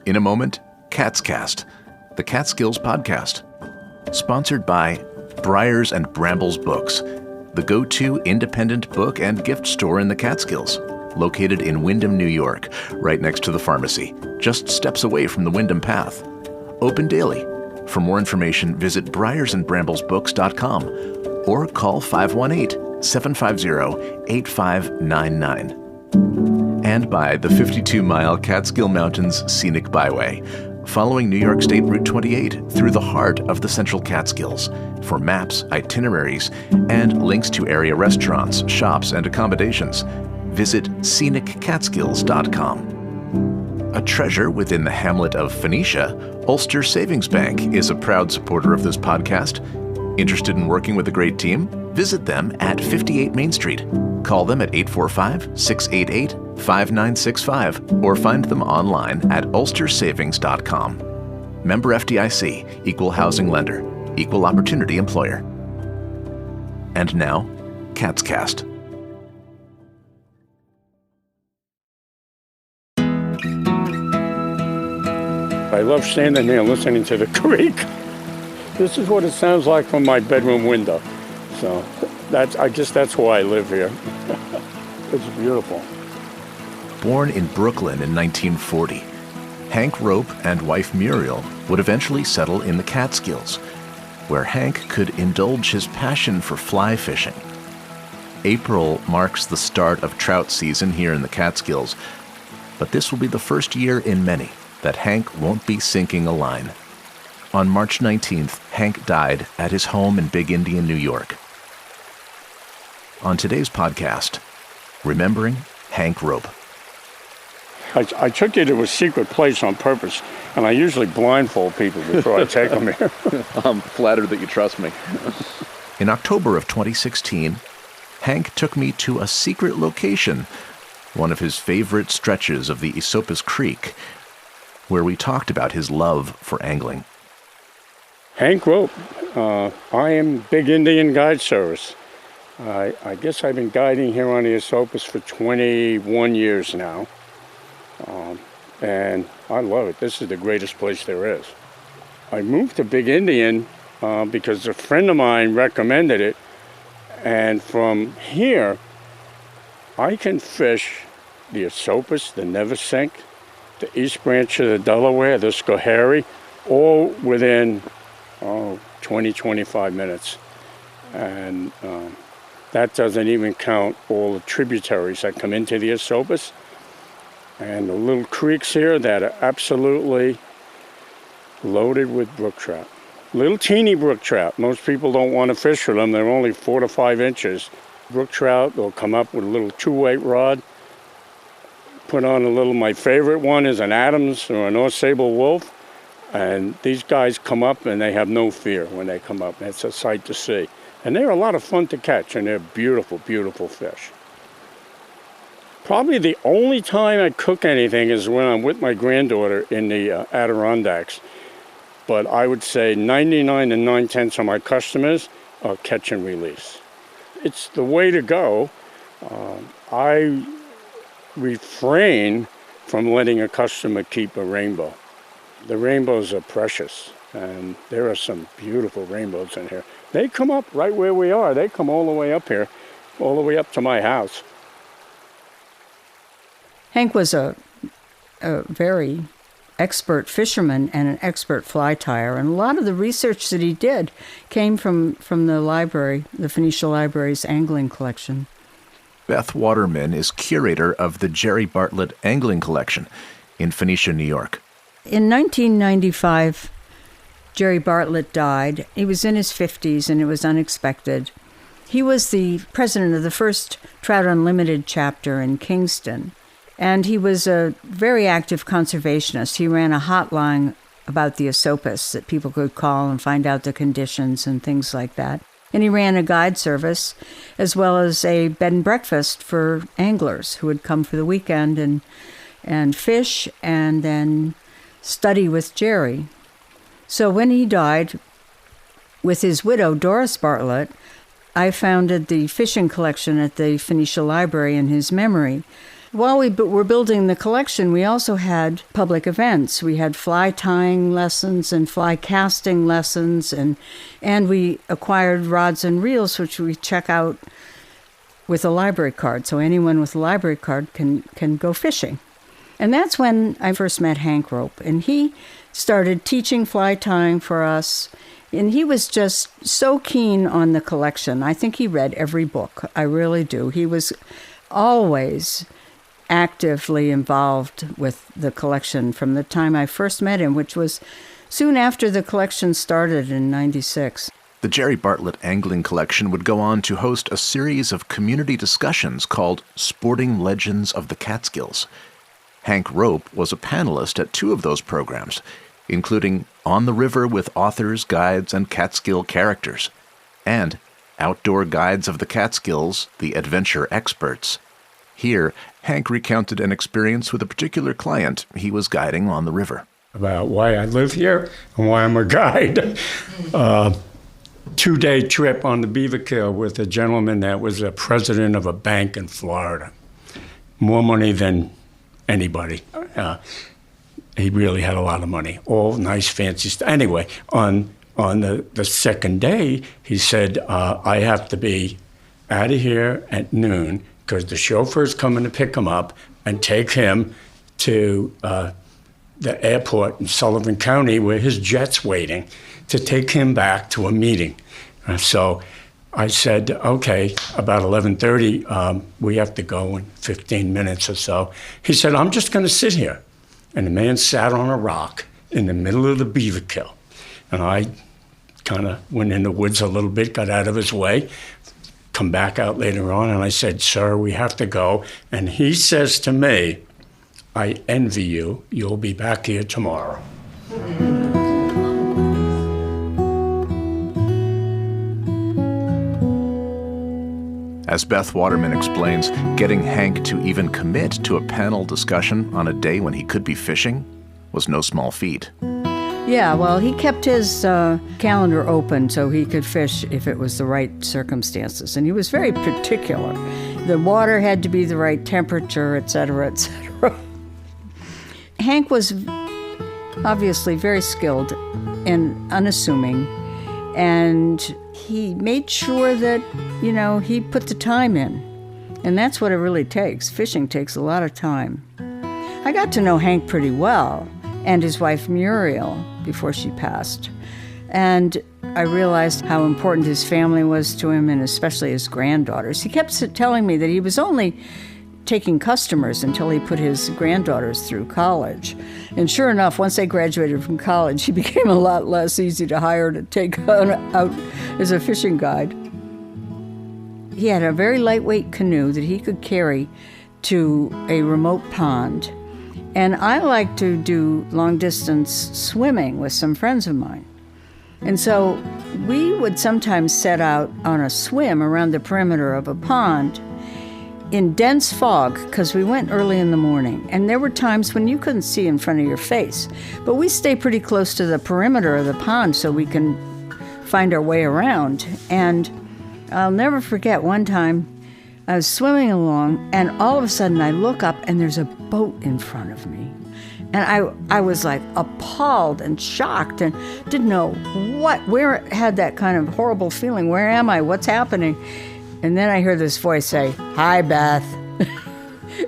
In a moment, Catscast, the Catskills podcast. Sponsored by Briars and Brambles Books, the go-to independent book and gift store in the Catskills, located in Windham, New York, right next to the pharmacy, just steps away from the Windham Path. Open daily. For more information, visit briarsandbramblesbooks.com or call 518-750-8599. And by the 52-mile Catskill Mountains Scenic Byway, following New York State Route 28 through the heart of the Central Catskills. For maps, itineraries, and links to area restaurants, shops, and accommodations, visit sceniccatskills.com. A treasure within the hamlet of Phoenicia, Ulster Savings Bank is a proud supporter of this podcast. Interested in working with a great team? Visit them at 58 Main Street. Call them at 845-688-5965 or find them online at ulstersavings.com. Member FDIC, Equal Housing Lender, Equal Opportunity Employer. And now, Catscast. I love standing there listening to the creek. This is what it sounds like from my bedroom window. So I guess that's why I live here. It's beautiful. Born in Brooklyn in 1940, Hank Rope and wife Muriel would eventually settle in the Catskills, where Hank could indulge his passion for fly fishing. April marks the start of trout season here in the Catskills, but this will be the first year in many that Hank won't be sinking a line. On March 19th, Hank died at his home in Big Indian, New York. On today's podcast, remembering Hank Rope. I took you to a secret place on purpose, and I usually blindfold people before I take them here. I'm flattered that you trust me. In October of 2016, Hank took me to a secret location, one of his favorite stretches of the Esopus Creek, where we talked about his love for angling. Hank Rope. I am Big Indian Guide Service. I guess I've been guiding here on the Esopus for 21 years now. And I love it. This is the greatest place there is. I moved to Big Indian because a friend of mine recommended it. And from here, I can fish the Esopus, the Neversink, the East Branch of the Delaware, the Schoharie, all within 20, 25 minutes. And that doesn't even count all the tributaries that come into the Esopus. And the little creeks here that are absolutely loaded with brook trout. Little teeny brook trout. Most people don't want to fish for them. They're only 4 to 5 inches. Brook trout will come up with a little 2-weight rod. Put on a little, my favorite one is an Adams or a North Sable Wolf. And these guys come up and they have no fear when they come up. It's a sight to see. And they're a lot of fun to catch, and they're beautiful, beautiful fish. Probably the only time I cook anything is when I'm with my granddaughter in the Adirondacks. But I would say 99 and 9/10 of my customers are catch and release. It's the way to go. I refrain from letting a customer keep a rainbow. The rainbows are precious, and there are some beautiful rainbows in here. They come up right where we are. They come all the way up here, all the way up to my house. Hank was a very expert fisherman and an expert fly tyer, and a lot of the research that he did came from the library, the Phoenicia Library's angling collection. Beth Waterman is curator of the Jerry Bartlett Angling Collection in Phoenicia, New York. In 1995, Jerry Bartlett died. He was in his 50s, and it was unexpected. He was the president of the first Trout Unlimited chapter in Kingston, and he was a very active conservationist. He ran a hotline about the Esopus that people could call and find out the conditions and things like that. And he ran a guide service as well as a bed and breakfast for anglers who would come for the weekend and fish and then study with Jerry. So when he died, with his widow, Doris Bartlett, I founded the fishing collection at the Phoenicia Library in his memory. While we were building the collection, we also had public events. We had fly tying lessons and fly casting lessons, and we acquired rods and reels, which we check out with a library card. So anyone with a library card can go fishing. And that's when I first met Hank Rope, and he started teaching fly tying for us. And he was just so keen on the collection. I think he read every book. I really do. He was always actively involved with the collection from the time I first met him, which was soon after the collection started in '96. The Jerry Bartlett Angling Collection would go on to host a series of community discussions called Sporting Legends of the Catskills. Hank Rope was a panelist at 2 of those programs, including On the River with Authors, Guides, and Catskill Characters, and Outdoor Guides of the Catskills, the Adventure Experts. Here, Hank recounted an experience with a particular client he was guiding on the river. About why I live here and why I'm a guide. 2-day trip on the Beaver Kill with a gentleman that was a president of a bank in Florida. More money than anybody. He really had a lot of money. All nice, fancy stuff. Anyway, on the second day, he said, I have to be out of here at noon because the chauffeur's coming to pick him up and take him to the airport in Sullivan County where his jet's waiting to take him back to a meeting. So I said, okay, about 11:30, we have to go in 15 minutes or so. He said, I'm just going to sit here. And the man sat on a rock in the middle of the Beaver Kill. And I kind of went in the woods a little bit, got out of his way, come back out later on, and I said, sir, we have to go. And he says to me, I envy you. You'll be back here tomorrow. As Beth Waterman explains, getting Hank to even commit to a panel discussion on a day when he could be fishing was no small feat. Yeah, well, he kept his calendar open so he could fish if it was the right circumstances. And he was very particular. The water had to be the right temperature, et cetera, et cetera. Hank was obviously very skilled and unassuming, and he made sure that, he put the time in. And that's what it really takes. Fishing takes a lot of time. I got to know Hank pretty well, and his wife Muriel, before she passed. And I realized how important his family was to him, and especially his granddaughters. He kept telling me that he was only taking customers until he put his granddaughters through college. And sure enough, once they graduated from college, he became a lot less easy to hire to take out as a fishing guide. He had a very lightweight canoe that he could carry to a remote pond. And I like to do long-distance swimming with some friends of mine. And so we would sometimes set out on a swim around the perimeter of a pond in dense fog, because we went early in the morning. And there were times when you couldn't see in front of your face. But we stay pretty close to the perimeter of the pond so we can find our way around. And I'll never forget one time I was swimming along, and all of a sudden I look up and there's a boat in front of me. And I was like appalled and shocked and didn't know where had that kind of horrible feeling. Where am I? What's happening? And then I hear this voice say, "Hi, Beth."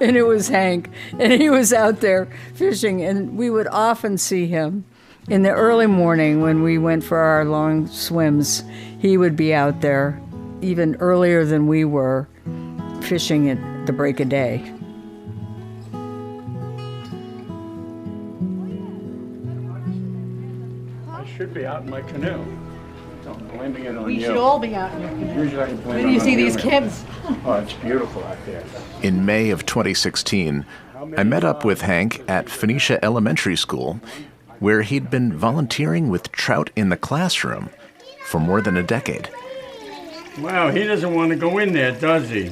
And it was Hank. And he was out there fishing. And we would often see him in the early morning when we went for our long swims. He would be out there even earlier than we were, fishing at the break of day. I should be out in my canoe. I'm blaming it on you. We should all be out in your canoe. Usually I can blame When it you on see these kids. Oh, it's beautiful out there. In May of 2016, I met up with Hank at Phoenicia Elementary School, where he'd been volunteering with Trout in the classroom for more than a decade. Wow, he doesn't want to go in there, does he?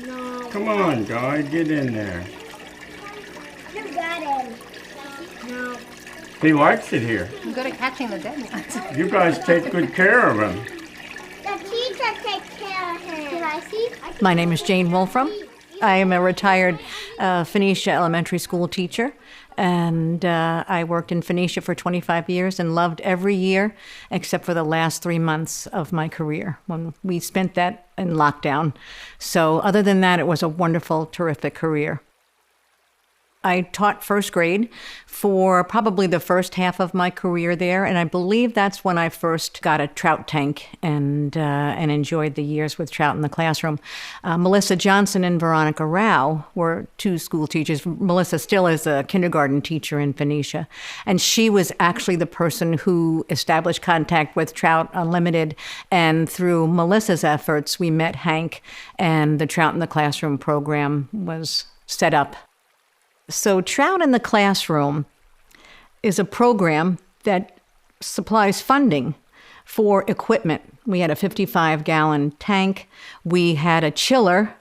No. Come on, guy, get in there. You got him. No. He likes it here. I'm good at catching the dead ones. You guys take good care of him. The teacher takes care of him. Can I see? My name is Jane Wolfrom. I am a retired Phoenicia elementary school teacher, and I worked in Phoenicia for 25 years and loved every year except for the last 3 months of my career when we spent that in lockdown. So other than that, it was a wonderful, terrific career. I taught first grade for probably the first half of my career there, and I believe that's when I first got a trout tank and enjoyed the years with trout in the classroom. Melissa Johnson and Veronica Rao were two school teachers. Melissa still is a kindergarten teacher in Phoenicia, and she was actually the person who established contact with Trout Unlimited, and through Melissa's efforts, we met Hank, and the Trout in the Classroom program was set up. So Trout in the Classroom is a program that supplies funding for equipment. We had a 55-gallon tank. We had a chiller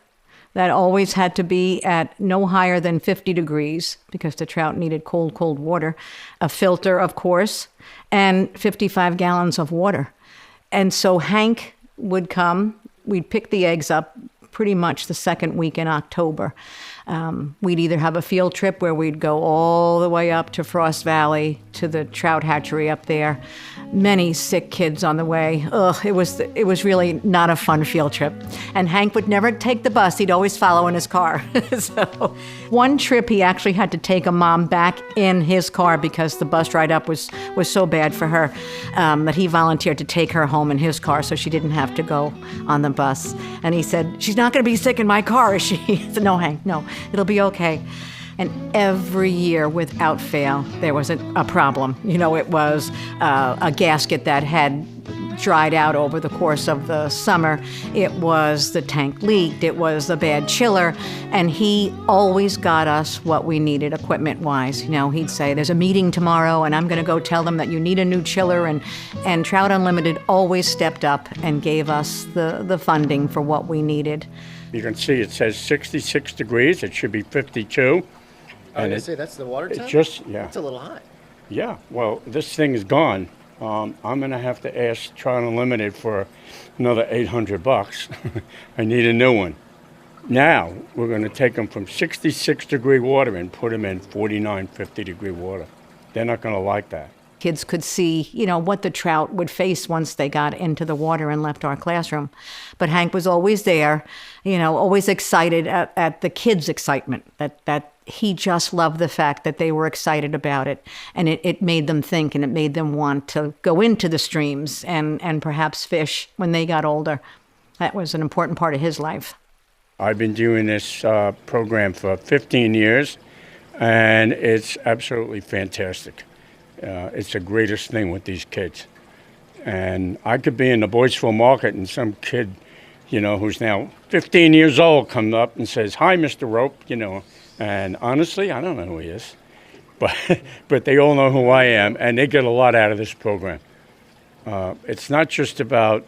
that always had to be at no higher than 50 degrees because the trout needed cold, cold water. A filter, of course, and 55 gallons of water. And so Hank would come. We'd pick the eggs up pretty much the second week in October. We'd either have a field trip where we'd go all the way up to Frost Valley to the trout hatchery up there. Many sick kids on the way. It was really not a fun field trip. And Hank would never take the bus. He'd always follow in his car. So one trip he actually had to take a mom back in his car because the bus ride up was so bad for her that he volunteered to take her home in his car so she didn't have to go on the bus. And he said, "She's not going to be sick in my car, is she?" I said, "No, Hank, no. It'll be okay." And every year, without fail, there was a problem. It was a gasket that had dried out over the course of the summer. It was the tank leaked. It was a bad chiller. And he always got us what we needed equipment-wise. He'd say, "There's a meeting tomorrow, and I'm going to go tell them that you need a new chiller." And Trout Unlimited always stepped up and gave us the funding for what we needed. You can see it says 66 degrees. It should be 52. I was going to say, that's the water temp? Yeah. It's a little hot. Yeah, well, this thing is gone. I'm going to have to ask Trout Unlimited for another $800. I need a new one. Now, we're going to take them from 66-degree water and put them in 49, 50-degree water. They're not going to like that. Kids could see, what the trout would face once they got into the water and left our classroom. But Hank was always there, always excited at the kids' excitement, that he just loved the fact that they were excited about it. And it made them think, and it made them want to go into the streams and perhaps fish when they got older. That was an important part of his life. I've been doing this program for 15 years, and it's absolutely fantastic. It's the greatest thing with these kids. And I could be in the Boyceville market and some kid, who's now 15 years old comes up and says, "Hi, Mr. Rope," And honestly, I don't know who he is. But they all know who I am, and they get a lot out of this program. It's not just about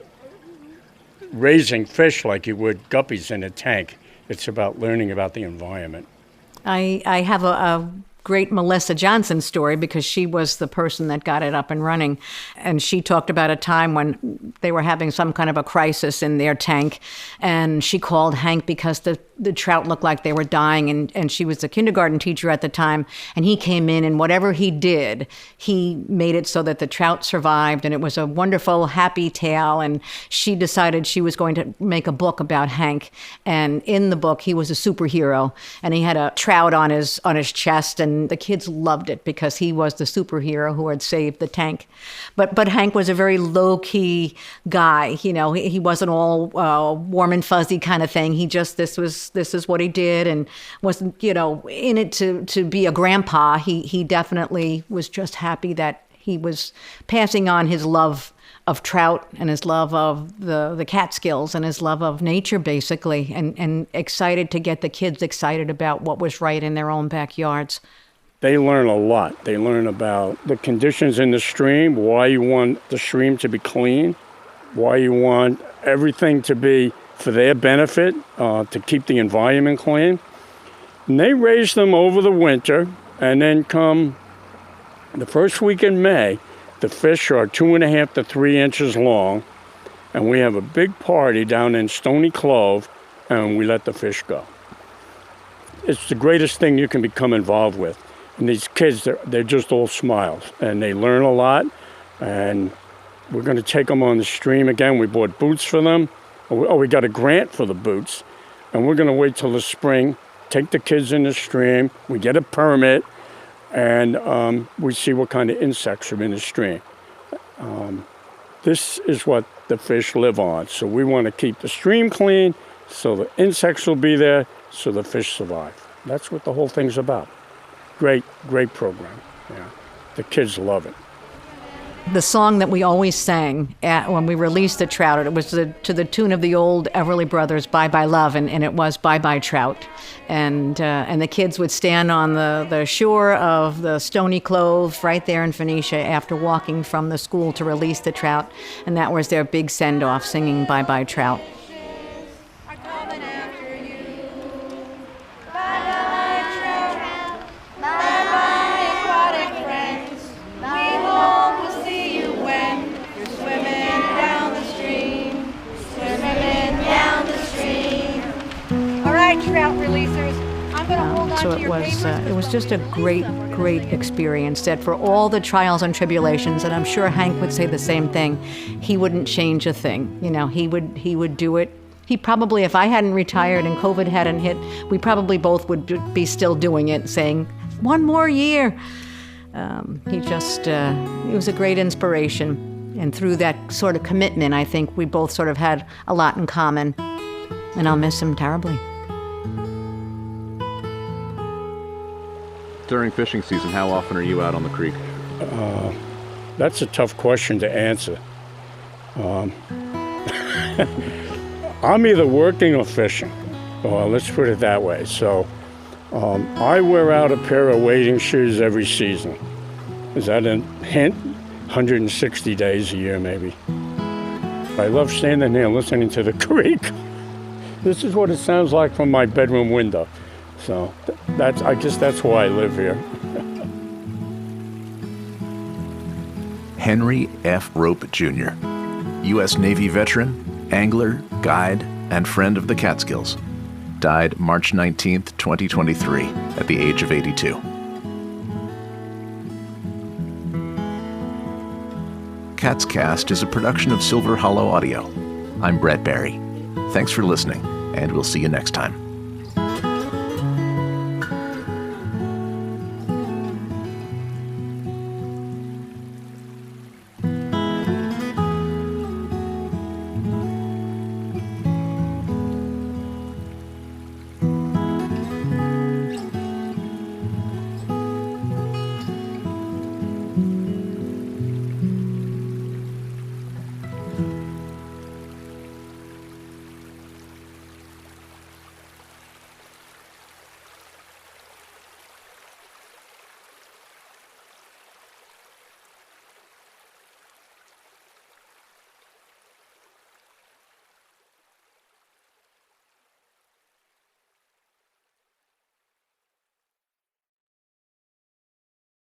raising fish like you would guppies in a tank. It's about learning about the environment. I have a great Melissa Johnson story because she was the person that got it up and running. And she talked about a time when they were having some kind of a crisis in their tank. And she called Hank because the trout looked like they were dying. And she was a kindergarten teacher at the time. And he came in, and whatever he did, he made it so that the trout survived. And it was a wonderful, happy tale. And she decided she was going to make a book about Hank. And in the book, he was a superhero. And he had a trout on his chest. And the kids loved it because he was the superhero who had saved the tank. But Hank was a very low-key guy. He wasn't all warm and fuzzy kind of thing. He just, this is what he did, and wasn't, in it to be a grandpa. He definitely was just happy that he was passing on his love of trout and his love of the Catskills and his love of nature, basically, and excited to get the kids excited about what was right in their own backyards. They learn a lot. They learn about the conditions in the stream, why you want the stream to be clean, why you want everything to be for their benefit, to keep the environment clean. And they raise them over the winter, and then come the first week in May, the fish are 2.5 to 3 inches long, and we have a big party down in Stony Clove, and we let the fish go. it's the greatest thing you can become involved with. And these kids, they're just all smiles, and they learn a lot. And we're going to take them on the stream again. We bought boots for them. We got a grant for the boots. And we're going to wait till the spring, take the kids in the stream. We get a permit, and we see what kind of insects are in the stream. This is what the fish live on. So we want to keep the stream clean so the insects will be there, so the fish survive. That's what the whole thing's about. Great program. Yeah. The kids love it. The song that we always sang when we released the Trout, it was to the tune of the old Everly Brothers, Bye Bye Love, and it was Bye Bye Trout. And the kids would stand on the shore of the Stony Clove right there in Phoenicia after walking from the school to release the Trout. And that was their big send-off, singing Bye Bye Trout. Trout releasers. I'm going to hold on So to your papers. it was just a great experience that for all the trials and tribulations, and I'm sure Hank would say the same thing, he wouldn't change a thing. You know, he would do it. He probably, if I hadn't retired and COVID hadn't hit, we probably both would be still doing it, saying, one more year. He was a great inspiration. And through that sort of commitment, I think we both sort of had a lot in common. And I'll miss him terribly. During fishing season, how often are you out on the creek? That's a tough question to answer. I'm either working or fishing. Let's put it that way. So I wear out a pair of wading shoes every season. Is that a hint? 160 days a year, maybe. I love standing there listening to the creek. This is what it sounds like from my bedroom window. So I guess that's why I live here. Henry F. Rope, Jr., U.S. Navy veteran, angler, guide, and friend of the Catskills, died March 19, 2023, at the age of 82. Catscast is a production of Silver Hollow Audio. I'm Brett Barry. Thanks for listening, and we'll see you next time.